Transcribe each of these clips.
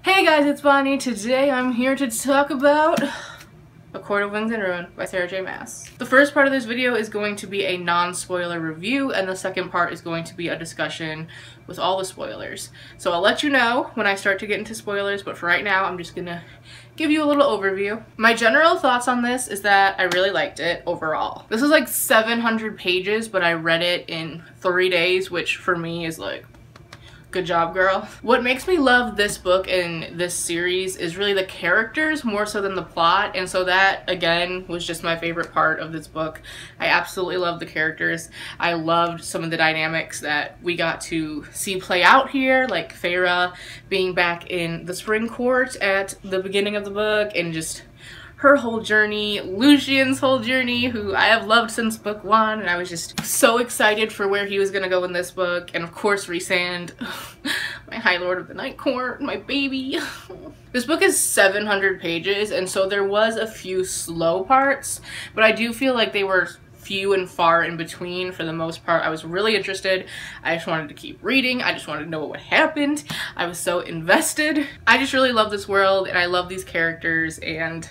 Hey guys, it's Bonnie. Today I'm here to talk about A Court of Wings and Ruin by Sarah J. Maas. The first part of this video is going to be a non-spoiler review, and the second part is going to be a discussion with all the spoilers. So I'll let you know when I start to get into spoilers, but for right now I'm just gonna give you a little overview. My general thoughts on this is that I really liked it overall. This is like 700 pages, but I read it in 3 days, which for me is like, good job, girl. What makes me love this book and this series is really the characters more so than the plot, and so that, again, was just my favorite part of this book. I absolutely love the characters. I loved some of the dynamics that we got to see play out here, like Feyre being back in the Spring Court at the beginning of the book, and just her whole journey, Lucian's whole journey, who I have loved since book 1, and I was just so excited for where he was gonna go in this book. And of course Rhysand, my High Lord of the Night Court, my baby. This book is 700 pages, and so there was a few slow parts, but I do feel like they were few and far in between. For the most part, I was really interested. I just wanted to keep reading. I just wanted to know what happened. I was so invested. I just really love this world, and I love these characters, and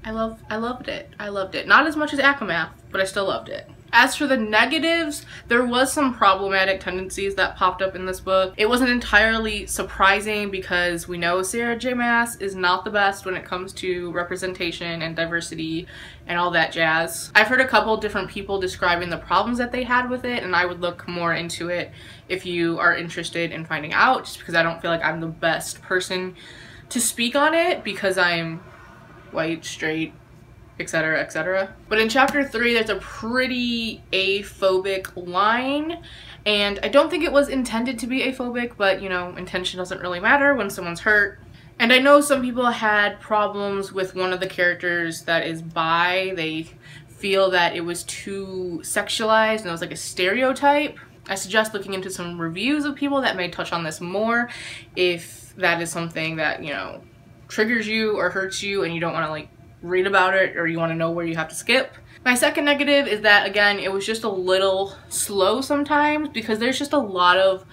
I loved it. I loved it. Not as much as ACOMAF, but I still loved it. As for the negatives, there was some problematic tendencies that popped up in this book. It wasn't entirely surprising because we know Sarah J. Maas is not the best when it comes to representation and diversity and all that jazz. I've heard a couple different people describing the problems that they had with it, and I would look more into it if you are interested in finding out, just because I don't feel like I'm the best person to speak on it because I'm white, straight, etc, etc. But in chapter 3 there's a pretty aphobic line, and I don't think it was intended to be aphobic, but you know, intention doesn't really matter when someone's hurt. And I know some people had problems with one of the characters that is bi. They feel that it was too sexualized and it was like a stereotype. I suggest looking into some reviews of people that may touch on this more if that is something that, you know, triggers you or hurts you and you don't want to like read about it, or you want to know where you have to skip. My second negative is that, again, it was just a little slow sometimes because there's just a lot of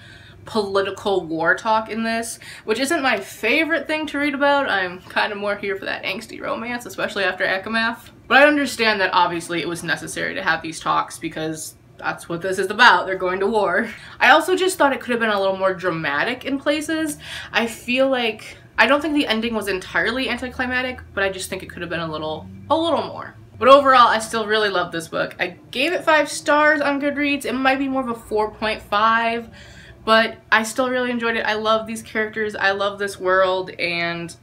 political war talk in this, which isn't my favorite thing to read about. I'm kind of more here for that angsty romance, especially after ACOMAF. But I understand that obviously it was necessary to have these talks because that's what this is about. They're going to war. I also just thought it could have been a little more dramatic in places. I feel like, I don't think the ending was entirely anticlimactic, but I just think it could have been a little more. But overall, I still really love this book. I gave it 5 stars on Goodreads. It might be more of a 4.5, but I still really enjoyed it. I love these characters. I love this world, and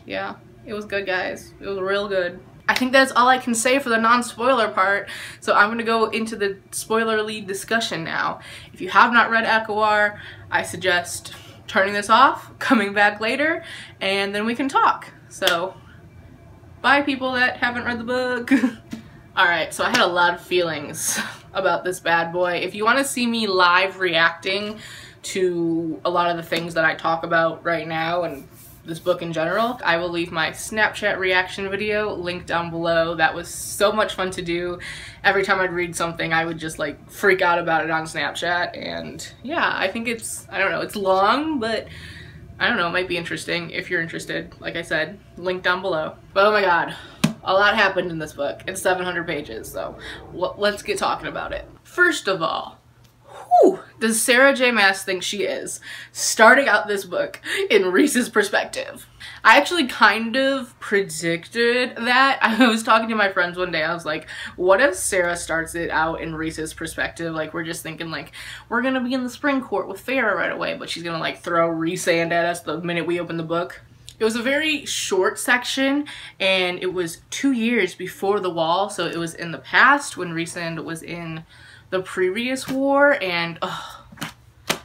yeah, it was good, guys. It was real good. I think that's all I can say for the non-spoiler part, so I'm gonna go into the spoiler-lead discussion now. If you have not read ACOWAR, I suggest turning this off, coming back later, and then we can talk. So, bye people that haven't read the book. Alright, so I had a lot of feelings about this bad boy. If you want to see me live reacting to a lot of the things that I talk about right now and this book in general, I will leave my Snapchat reaction video linked down below. That was so much fun to do. Every time I'd read something, I would just like freak out about it on Snapchat, and yeah, I think it's, I don't know, it's long, but I don't know, it might be interesting if you're interested. Like I said, link down below. But oh my god, a lot happened in this book. It's 700 pages, so let's get talking about it. First of all, who does Sarah J. Maas think she is, starting out this book in Rhys's perspective? I actually kind of predicted that. I was talking to my friends one day, I was like, what if Sarah starts it out in Rhys's perspective? Like, we're just thinking like, we're gonna be in the Spring Court with Feyre right away, but she's gonna like throw Rhysand at us the minute we open the book. It was a very short section, and it was 2 years before the Wall, so it was in the past when Rhysand was in the previous war, and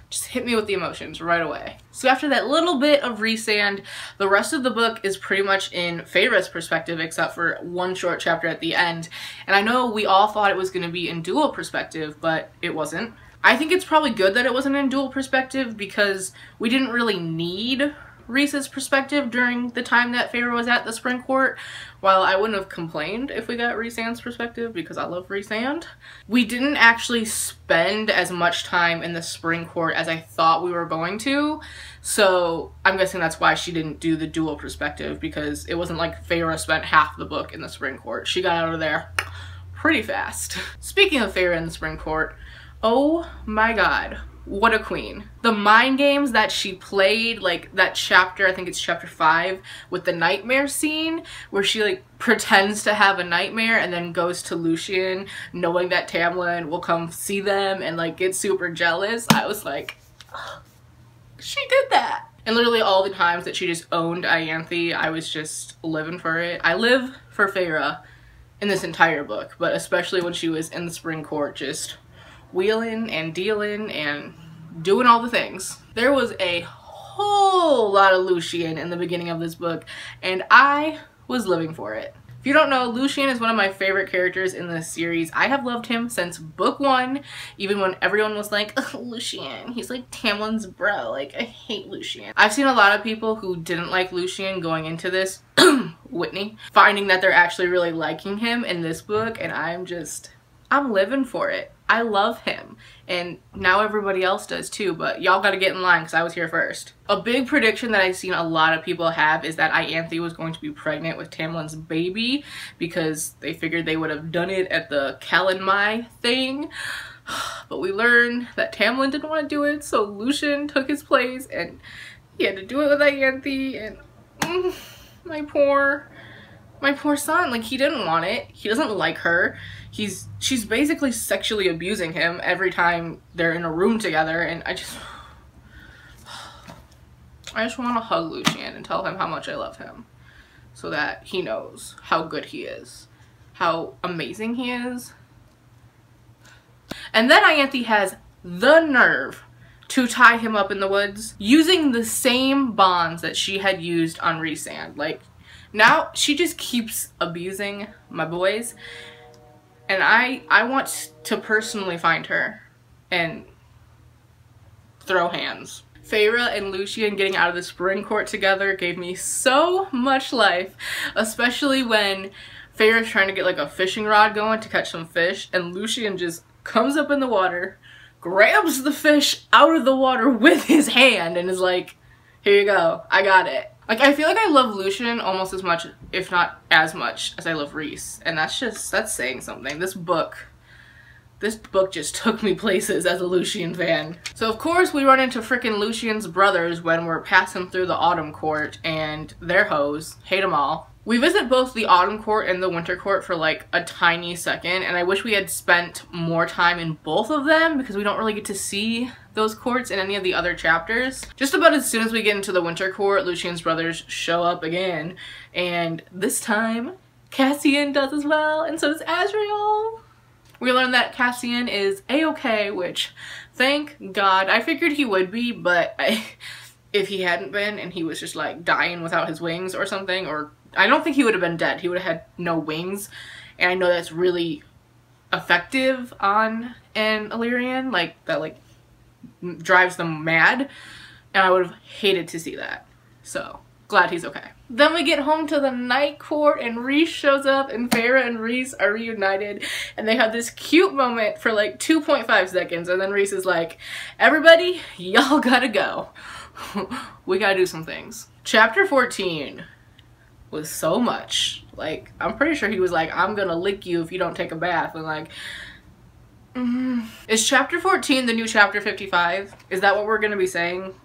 just hit me with the emotions right away. So after that little bit of Rhysand, the rest of the book is pretty much in Feyre's perspective, except for one short chapter at the end. And I know we all thought it was going to be in dual perspective, but it wasn't. I think it's probably good that it wasn't in dual perspective because we didn't really need Reese's perspective during the time that Feyre was at the spring court. While I wouldn't have complained if we got Rhysand's perspective because I love Rhysand, we didn't actually spend as much time in the spring court as I thought we were going to. So I'm guessing that's why she didn't do the dual perspective, because it wasn't like Feyre spent half the book in the spring court. She got out of there pretty fast. Speaking of Feyre in the spring court, oh my god, what a queen. The mind games that she played, like that chapter, I think it's chapter 5, with the nightmare scene where she like pretends to have a nightmare and then goes to Lucian knowing that Tamlin will come see them and like get super jealous. I was like, oh, she did that. And literally all the times that she just owned Ianthe, I was just living for it. I live for Feyre in this entire book, but especially when she was in the spring court, just wheeling and dealing and doing all the things. There was a whole lot of Lucian in the beginning of this book, and I was living for it. If you don't know, Lucian is one of my favorite characters in this series. I have loved him since book 1, even when everyone was like, oh, Lucian, he's like Tamlin's bro, like I hate Lucian. I've seen a lot of people who didn't like Lucian going into this, Whitney, finding that they're actually really liking him in this book, and I'm living for it. I love him, and now everybody else does too, but y'all gotta get in line because I was here first. A big prediction that I've seen a lot of people have is that Ianthe was going to be pregnant with Tamlin's baby because they figured they would have done it at the Calanmai thing, but we learned that Tamlin didn't want to do it, so Lucian took his place and he had to do it with Ianthe, and my poor son, like he didn't want it. He doesn't like her. She's basically sexually abusing him every time they're in a room together, and I just want to hug Lucian and tell him how much I love him so that he knows how good he is, how amazing he is. And then Ianthe has the nerve to tie him up in the woods using the same bonds that she had used on Rhysand. Like, now she just keeps abusing my boys, and I want to personally find her and throw hands. Feyre and Lucian getting out of the spring court together gave me so much life, especially when Feyre's trying to get like a fishing rod going to catch some fish, and Lucian just comes up in the water, grabs the fish out of the water with his hand, and is like, here you go, I got it. Like, I feel like I love Lucian almost as much, if not as much, as I love Rhys. And that's saying something. This book just took me places as a Lucian fan. So of course we run into frickin' Lucian's brothers when we're passing through the Autumn Court, and they're hoes. Hate them all. We visit both the Autumn Court and the Winter Court for like a tiny second, and I wish we had spent more time in both of them because we don't really get to see those courts in any of the other chapters. Just about as soon as we get into the Winter Court, Lucian's brothers show up again, and this time Cassian does as well, and so does Azriel. We learn that Cassian is a-okay, which, thank God. I figured he would be, but if he hadn't been and he was just like dying without his wings or something, or I don't think he would have been dead. He would have had no wings, and I know that's really effective on an Illyrian, like that like drives them mad, and I would have hated to see that. So glad he's okay. Then we get home to the Night Court, and Rhys shows up, and Feyre and Rhys are reunited, and they have this cute moment for like 2.5 seconds, and then Rhys is like, everybody, y'all gotta go. We gotta do some things. Chapter 14 was so much. Like, I'm pretty sure he was like, I'm gonna lick you if you don't take a bath, and like, Is chapter 14 the new chapter 55? Is that what we're gonna be saying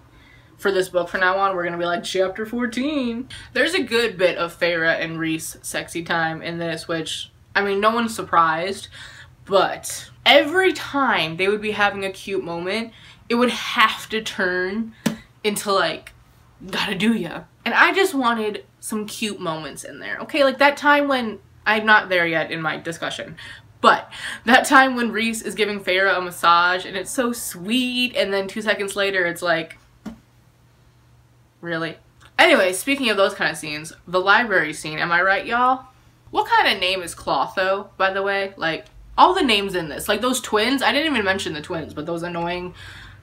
for this book from now on? We're gonna be like, chapter 14. There's a good bit of Feyre and Rhys sexy time in this, which, I mean, no one's surprised, but every time they would be having a cute moment, it would have to turn into like, gotta do ya. And I just wanted some cute moments in there, okay? Like that time when, I'm not there yet in my discussion, but that time when Rhys is giving Feyre a massage and it's so sweet, and then 2 seconds later it's like, really? Anyway, speaking of those kind of scenes, the library scene, am I right, y'all? What kind of name is Clotho, by the way? Like, all the names in this, like those twins, I didn't even mention the twins, but those annoying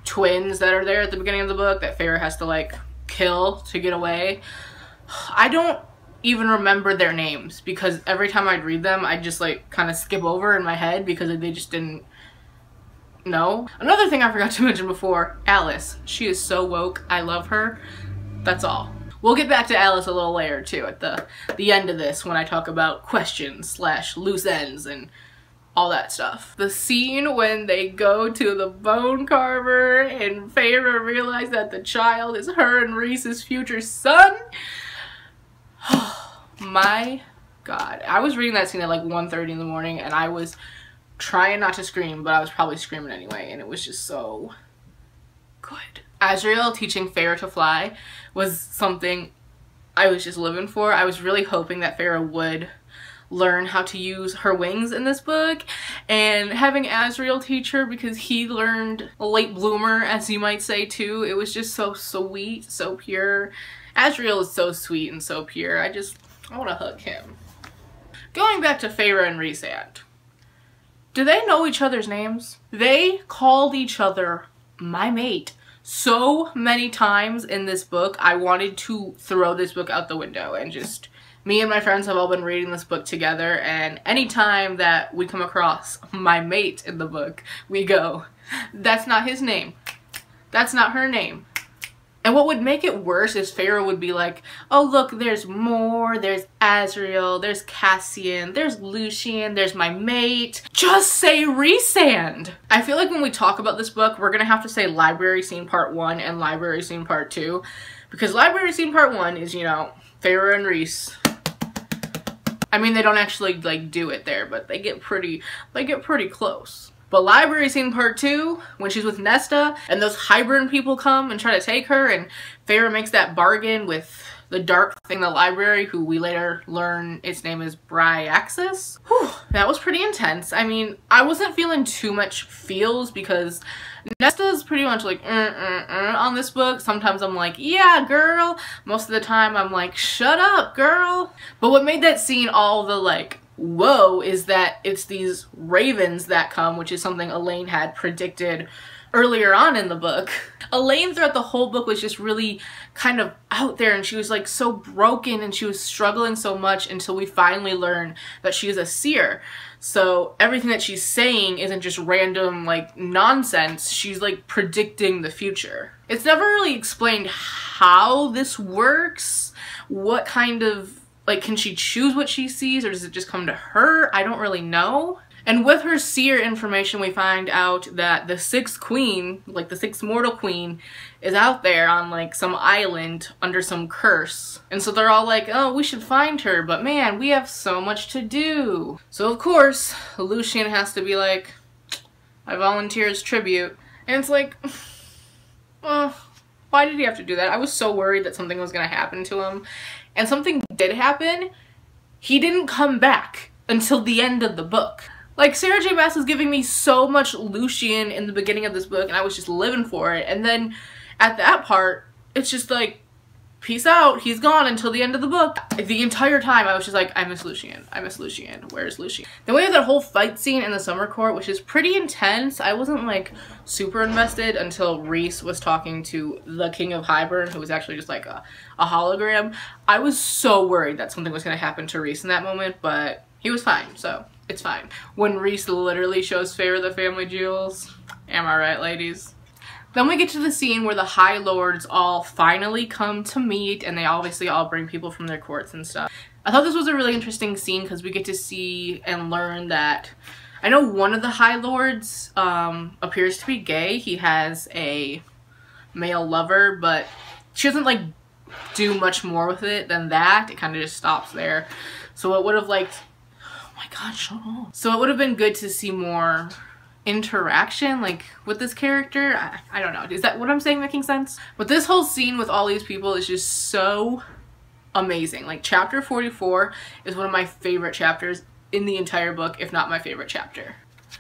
twins that are there at the beginning of the book that Feyre has to like kill to get away. I don't even remember their names because every time I'd read them, I'd just like kind of skip over in my head because they just didn't know. Another thing I forgot to mention before, Alice. She is so woke. I love her. That's all. We'll get back to Alice a little later too at the end of this when I talk about questions / loose ends and all that stuff. The scene when they go to the bone carver and Feyre realizes that the child is her and Rhys's future son. My God. I was reading that scene at like 1:30 in the morning and I was trying not to scream, but I was probably screaming anyway, and it was just so good. Asriel teaching Feyre to fly was something I was just living for. I was really hoping that Feyre would learn how to use her wings in this book, and having Asriel teach her, because he learned a late bloomer, as you might say too. It was just so sweet, so pure. Asriel is so sweet and so pure. I want to hug him. Going back to Feyre and Rhysand. Do they know each other's names? They called each other my mate so many times in this book. I wanted to throw this book out the window and just... Me and my friends have all been reading this book together, and anytime that we come across my mate in the book, we go, that's not his name. That's not her name. And what would make it worse is Feyre would be like, oh look, there's more, there's Asriel, there's Cassian, there's Lucian, there's my mate. Just say Rhysand! I feel like when we talk about this book, we're gonna have to say Library Scene Part 1 and Library Scene Part 2. Because Library Scene Part 1 is, you know, Feyre and Rhys. I mean, they don't actually, like, do it there, but they get pretty close. But Library Scene Part 2, when she's with Nesta, and those Hybern people come and try to take her, and Feyre makes that bargain with the dark thing in the library, who we later learn its name is Bryaxis. Whew, that was pretty intense. I mean, I wasn't feeling too much feels because Nesta's pretty much like on this book. Sometimes I'm like, yeah, girl. Most of the time I'm like, shut up, girl. But what made that scene all the like, whoa, is that it's these ravens that come, which is something Elaine had predicted earlier on in the book. Elaine throughout the whole book was just really kind of out there, and she was like so broken and she was struggling so much until we finally learn that she is a seer. So everything that she's saying isn't just random like nonsense, she's like predicting the future. It's never really explained how this works, what kind of, like, can she choose what she sees or does it just come to her? I don't really know. And with her seer information, we find out that the sixth queen, like the sixth mortal queen, is out there on like some island under some curse. And so they're all like, oh, we should find her, but man, we have so much to do. So of course, Lucian has to be like, I volunteer as tribute. And it's like, why did he have to do that? I was so worried that something was gonna happen to him. And something did happen. He didn't come back until the end of the book. Like, Sarah J. Maas was giving me so much Lucian in the beginning of this book, and I was just living for it. And then at that part, it's just like, peace out, he's gone until the end of the book. The entire time, I was just like, I miss Lucian. I miss Lucian. Where's Lucian? Then we have that whole fight scene in the summer court, which is pretty intense. I wasn't, like, super invested until Rhys was talking to the King of Hybern, who was actually just, like, a hologram. I was so worried that something was going to happen to Rhys in that moment, but he was fine, so it's fine. When Rhys literally shows Feyre the family jewels. Am I right, ladies? Then we get to the scene where the High Lords all finally come to meet, and they obviously all bring people from their courts and stuff. I thought this was a really interesting scene because we get to see and learn that, I know one of the High Lords appears to be gay. He has a male lover, but she doesn't like do much more with it than that. It kind of just stops there. So it would have liked, oh my god, shut up. So it would have been good to see more interaction like with this character. I don't know, is that what I'm saying making sense? But this whole scene with all these people is just so amazing. Like, chapter 44 is one of my favorite chapters in the entire book, if not my favorite chapter.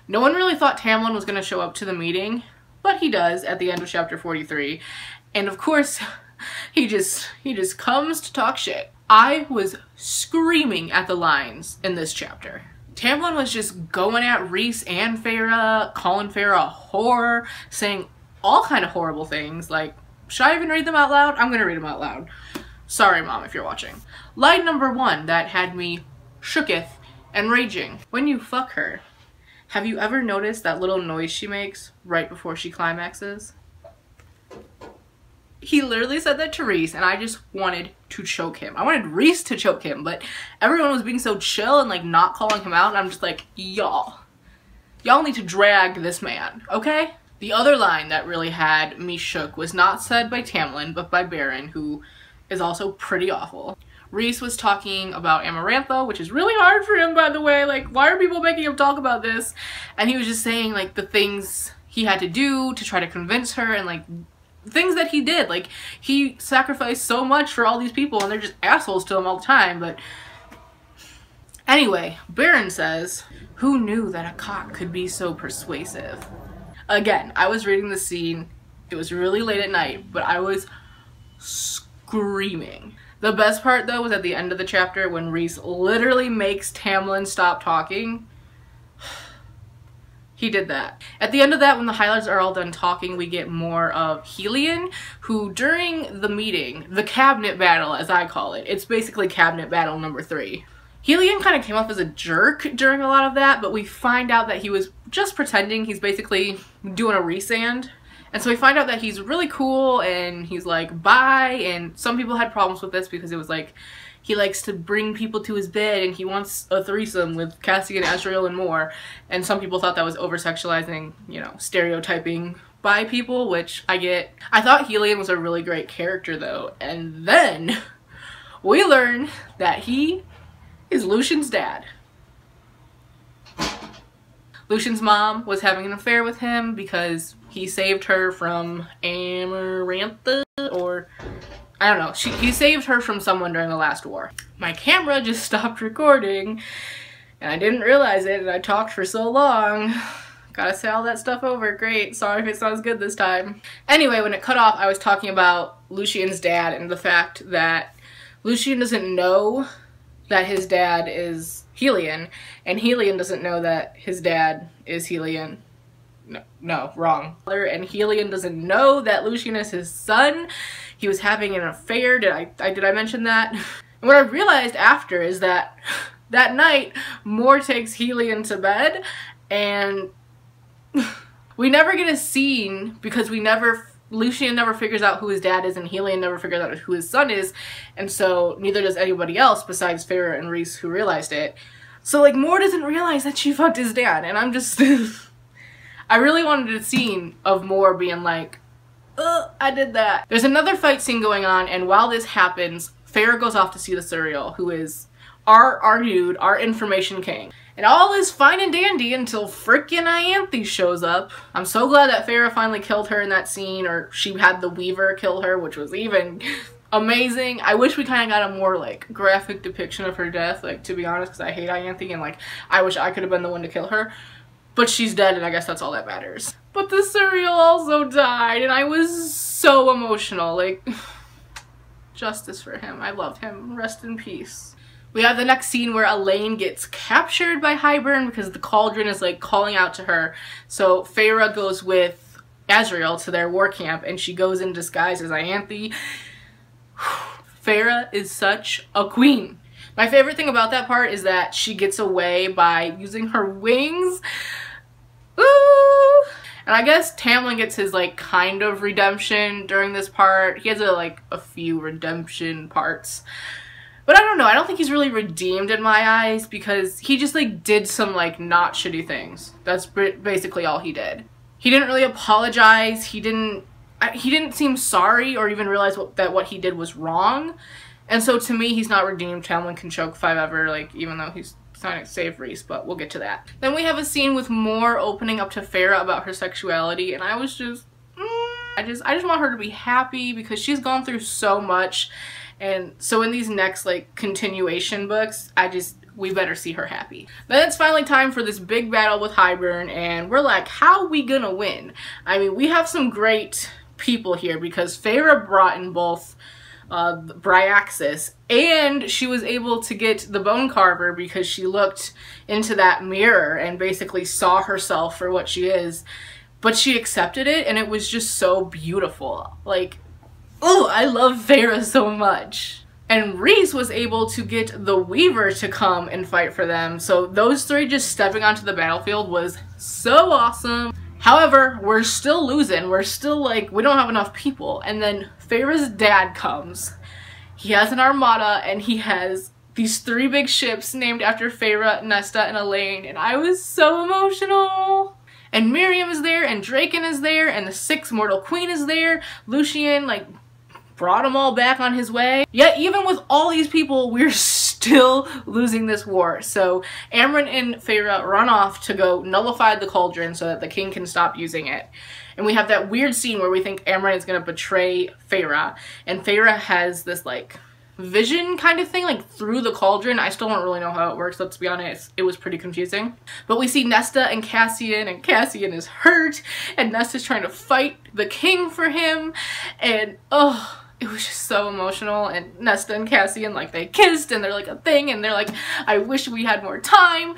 No one really thought Tamlin was going to show up to the meeting, but he does at the end of chapter 43, and of course he just comes to talk shit. I was screaming at the lines in this chapter. Tamlin was just going at Rhys and Feyre, calling Feyre a whore, saying all kind of horrible things, like Should I even read them out loud? I'm gonna read them out loud. Sorry, Mom, if you're watching. Line number 1 that had me shooketh and raging. When you fuck her, have you ever noticed that little noise she makes right before she climaxes? He literally said that to Reese, and I just wanted to choke him. I wanted Reese to choke him, but everyone was being so chill and like not calling him out, and I'm just like, y'all need to drag this man, okay? The other line that really had me shook was not said by Tamlin, but by Baron, who is also pretty awful. Reese was talking about Amarantha, which is really hard for him, by the way. Like, why are people making him talk about this? And he was just saying, like, the things he had to do to try to convince her, and, like, things that he did. Like, he sacrificed so much for all these people, and they're just assholes to him all the time, but... Anyway, Baron says, who knew that a cock could be so persuasive? Again, I was reading the scene. It was really late at night, but I was screaming. The best part, though, was at the end of the chapter when Reese literally makes Tamlin stop talking. He did that. At the end of that, when the highlights are all done talking, we get more of Helion, who during the meeting, the cabinet battle, as I call it, it's basically cabinet battle number 3. Helion kind of came off as a jerk during a lot of that, but we find out that he was just pretending. He's basically doing a resand. And so we find out that he's really cool, and he's like, bye, and some people had problems with this because it was like, he likes to bring people to his bed, and he wants a threesome with Cassian, Azriel, and more. And some people thought that was over-sexualizing, you know, stereotyping bi people, which I get. I thought Helion was a really great character, though, and then we learn that he is Lucian's dad. Lucian's mom was having an affair with him because he saved her from Amarantha, or I don't know. He saved her from someone during the last war. My camera just stopped recording and I didn't realize it, and I talked for so long. Gotta say all that stuff over. Great. Sorry if it sounds good this time. Anyway, when it cut off, I was talking about Lucian's dad and the fact that Lucian doesn't know that his dad is Helion, and Helion doesn't know that his dad is Helion. No, wrong. And Helion doesn't know that Lucian is his son. He was having an affair. Did I mention that? And what I realized after is that that night, Mor takes Helion to bed, and we never get a scene because Lucian never figures out who his dad is, and Helion never figures out who his son is, and so neither does anybody else besides Feyre and Reese, who realized it. So, like, Mor doesn't realize that she fucked his dad, and I'm just... I really wanted a scene of Mor being like, I did that. There's another fight scene going on, and while this happens, Feyre goes off to see the Suriel, who is our dude, our information king. And all is fine and dandy until frickin' Ianthe shows up. I'm so glad that Feyre finally killed her in that scene, or she had the Weaver kill her, which was even amazing. I wish we kind of got a more, like, graphic depiction of her death, like, to be honest, because I hate Ianthe, and, like, I wish I could have been the one to kill her. But she's dead, and I guess that's all that matters. But the Suriel also died, and I was so emotional. Like, justice for him. I love him. Rest in peace. We have the next scene where Elaine gets captured by Hybern because the Cauldron is, like, calling out to her. So Feyre goes with Azriel to their war camp, and she goes in disguise as Ianthe. Feyre is such a queen. My favorite thing about that part is that she gets away by using her wings. Ooh! And I guess Tamlin gets his, like, kind of redemption during this part. He has, a few redemption parts. But I don't know, I don't think he's really redeemed in my eyes because he just, like, did some, like, not shitty things. That's basically all he did. He didn't really apologize. He didn't seem sorry or even realize that what he did was wrong. And so to me, he's not redeemed. Tamlin can choke 5 ever, like, even though he's trying to save Reese, but we'll get to that. Then we have a scene with Mor opening up to Feyre about her sexuality, and I was just, I just want her to be happy because she's gone through so much. And so in these next, like, continuation books, we better see her happy. Then it's finally time for this big battle with Hybern, and we're like, how are we gonna win? I mean, we have some great people here because Feyre brought in both Bryaxis, and she was able to get the Bone Carver because she looked into that mirror and basically saw herself for what she is, but she accepted it, and it was just so beautiful. Like, Oh, I love Feyre so much. And Rhys was able to get the Weaver to come and fight for them, so those three just stepping onto the battlefield was so awesome. However, we're still losing. We're still like, we don't have enough people. And then Feyre's dad comes. He has an armada and he has these 3 big ships named after Feyre, Nesta, and Elaine, and I was so emotional. And Miriam is there, and Draken is there, and the 6th Mortal Queen is there. Lucian, like, brought them all back on his way. Yet even with all these people, we're still losing this war. So Amren and Feyre run off to go nullify the cauldron so that the king can stop using it. And we have that weird scene where we think Amren is going to betray Feyre. And Feyre has this, like, vision kind of thing, like, through the cauldron. I still don't really know how it works, let's be honest. It was pretty confusing. But we see Nesta and Cassian is hurt, and Nesta's trying to fight the king for him, and oh, it was just so emotional. And Nesta and Cassian, like, they kissed, and they're like a thing, and they're like, I wish we had more time.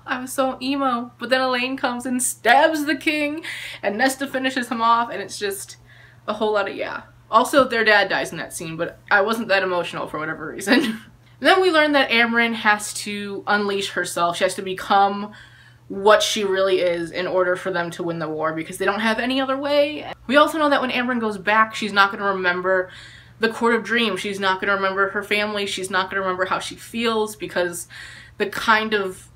I was so emo. But then Elaine comes and stabs the king, and Nesta finishes him off, and it's just a whole lot of yeah. Also, their dad dies in that scene, but I wasn't that emotional for whatever reason. Then we learn that Amren has to unleash herself. She has to become what she really is in order for them to win the war, because they don't have any other way. We also know that when Amren goes back, she's not going to remember the Court of Dreams. She's not going to remember her family. She's not going to remember how she feels, because the kind of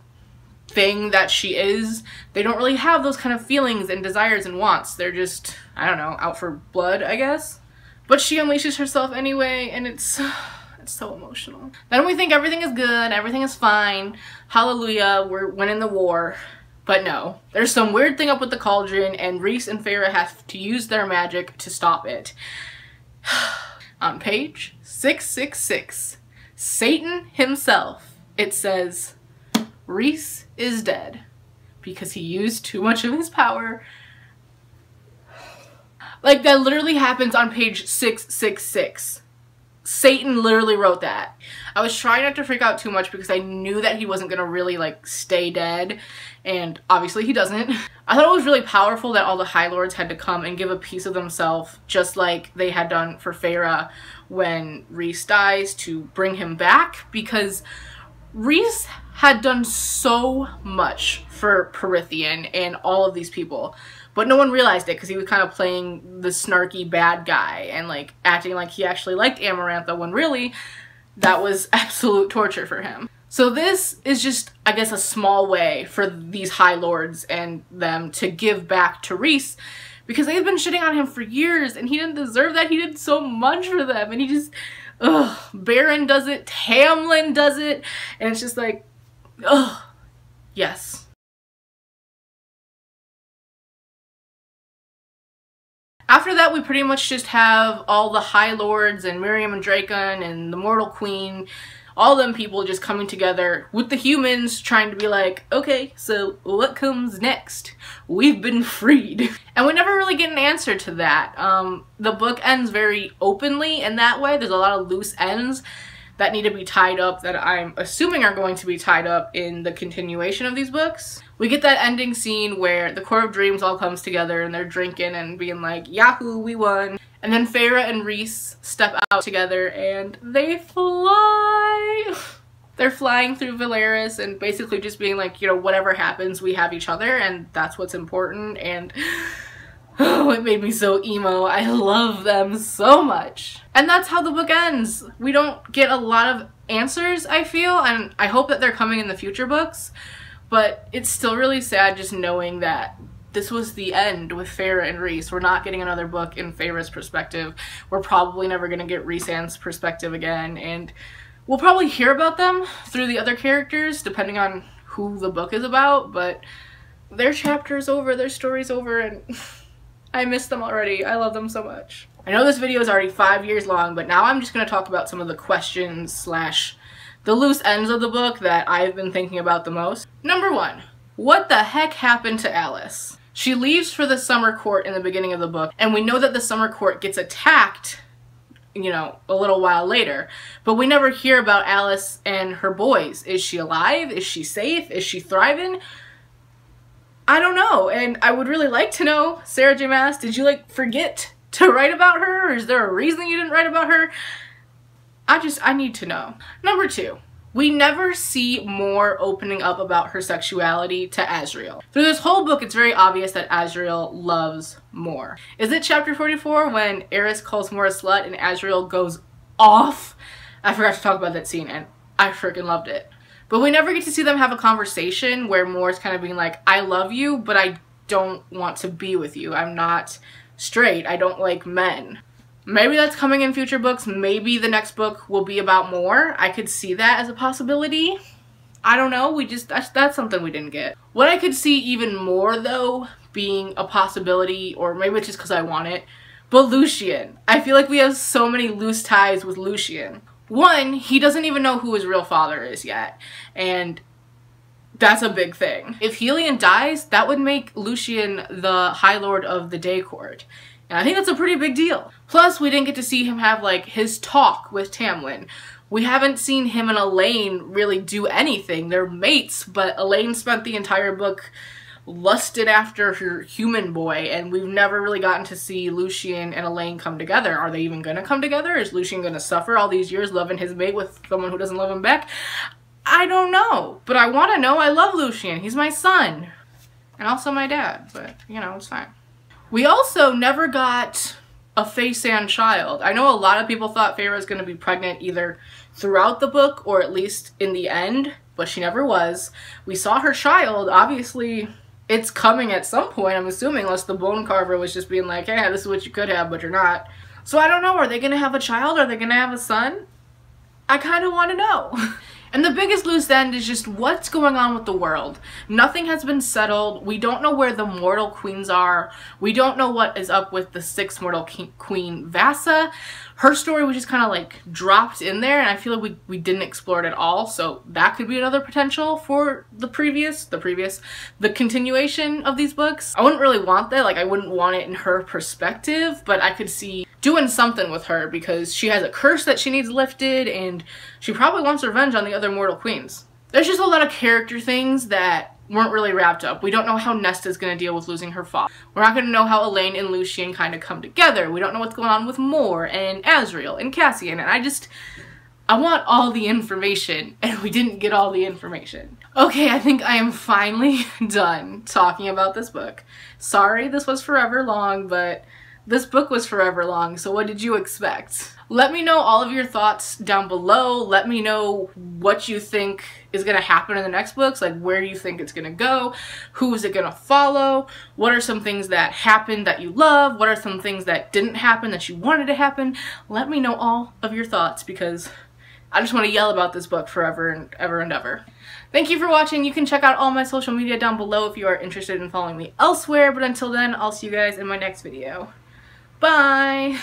thing that she is, they don't really have those kind of feelings and desires and wants. They're just, I don't know, out for blood, I guess. But she unleashes herself anyway, and it's so emotional. Then we think everything is good, everything is fine, hallelujah, we're winning the war. But no, there's some weird thing up with the cauldron, and Rhys and Feyre have to use their magic to stop it. On page 666, Satan himself, it says, Rhys is dead because he used too much of his power. Like, that literally happens on page 666. Satan literally wrote that. I was trying not to freak out too much because I knew that he wasn't gonna really, like, stay dead, and obviously he doesn't. I thought it was really powerful that all the High Lords had to come and give a piece of themselves, just like they had done for Feyre when Rhys dies, to bring him back, because Rhys had done so much for Prythian and all of these people. But no one realized it because he was kind of playing the snarky bad guy and, like, acting like he actually liked Amarantha, when really that was absolute torture for him. So this is just, I guess, a small way for these High Lords and them to give back to Rhys, because they've been shitting on him for years and he didn't deserve that. He did so much for them, and he just, ugh. Baron does it, Tamlin does it, and it's just like, ugh, yes. After that, we pretty much just have all the High Lords and Miriam and Draken and the Mortal Queen, all them people just coming together with the humans trying to be like, okay, so what comes next? We've been freed. And we never really get an answer to that. The book ends very openly in that way. There's a lot of loose ends that need to be tied up that I'm assuming are going to be tied up in the continuation of these books. We get that ending scene where the Court of Dreams all comes together and they're drinking and being like, Yahoo, we won. And then Feyre and Rhys step out together and they fly. They're flying through Valeris and basically just being like, you know, whatever happens, we have each other, and that's what's important. And oh, it made me so emo. I love them so much. And that's how the book ends. We don't get a lot of answers, I feel, and I hope that they're coming in the future books, but it's still really sad just knowing that this was the end with Feyre and Rhys. We're not getting another book in Feyre's perspective. We're probably never going to get Rhysand's perspective again, and we'll probably hear about them through the other characters, depending on who the book is about, but their chapter's over, their story's over, and I miss them already. I love them so much. I know this video is already 5 years long, but now I'm just going to talk about some of the questions slash the loose ends of the book that I've been thinking about the most. Number 1, what the heck happened to Alice? She leaves for the summer court in the beginning of the book, and we know that the summer court gets attacked, you know, a little while later, but we never hear about Alice and her boys. Is she alive? Is she safe? Is she thriving? I don't know, and I would really like to know. Sarah J. Maas, did you, like, forget to write about her? Or is there a reason you didn't write about her? I need to know. Number 2. We never see more opening up about her sexuality to Asriel. Through this whole book, it's very obvious that Asriel loves Mor. Is it chapter 44 when Eris calls Mor a slut and Asriel goes off? I forgot to talk about that scene and I freaking loved it. But we never get to see them have a conversation where Mor's kind of being like, I love you, but I don't want to be with you. I'm not straight. I don't like men. Maybe that's coming in future books. Maybe the next book will be about Mor. I could see that as a possibility. I don't know. That's something we didn't get. What I could see even more though being a possibility, or maybe it's just because I want it, but Lucien. I feel like we have so many loose ties with Lucien. One, he doesn't even know who his real father is yet, and that's a big thing. If Helion dies, that would make Lucien the High Lord of the Day Court. And I think that's a pretty big deal. Plus, we didn't get to see him have, like, his talk with Tamlin. We haven't seen him and Elaine really do anything. They're mates, but Elaine spent the entire book lusted after her human boy, and we've never really gotten to see Lucien and Elaine come together. Are they even gonna come together? Is Lucien gonna suffer all these years loving his mate with someone who doesn't love him back? I don't know, but I want to know. I love Lucien. He's my son. And also my dad, but, you know, it's fine. We also never got a Feysan child. I know a lot of people thought Feyre was going to be pregnant either throughout the book or at least in the end, but she never was. We saw her child. Obviously, it's coming at some point, I'm assuming, unless the Bone Carver was just being like, hey, this is what you could have, but you're not. So I don't know. Are they going to have a child? Are they going to have a son? I kind of want to know. And the biggest loose end is just what's going on with the world. Nothing has been settled. We don't know where the mortal queens are. We don't know what is up with the 6th mortal queen, Vassa. Her story was just kind of like dropped in there, and I feel like we didn't explore it at all. So that could be another potential for the continuation of these books. I wouldn't really want that. Like, I wouldn't want it in her perspective, but I could see doing something with her because she has a curse that she needs lifted, and she probably wants revenge on the other mortal queens. There's just a lot of character things that weren't really wrapped up. We don't know how Nesta's going to deal with losing her father. We're not going to know how Elaine and Lucien kind of come together. We don't know what's going on with Mor and Asriel and Cassian, and I want all the information, and we didn't get all the information. Okay, I think I am finally done talking about this book. Sorry this was forever long, but this book was forever long, so what did you expect? Let me know all of your thoughts down below. Let me know what you think is going to happen in the next books, like where you think it's going to go, who is it going to follow, what are some things that happened that you love, what are some things that didn't happen that you wanted to happen. Let me know all of your thoughts because I just want to yell about this book forever and ever and ever. Thank you for watching. You can check out all my social media down below if you are interested in following me elsewhere, but until then, I'll see you guys in my next video. Bye!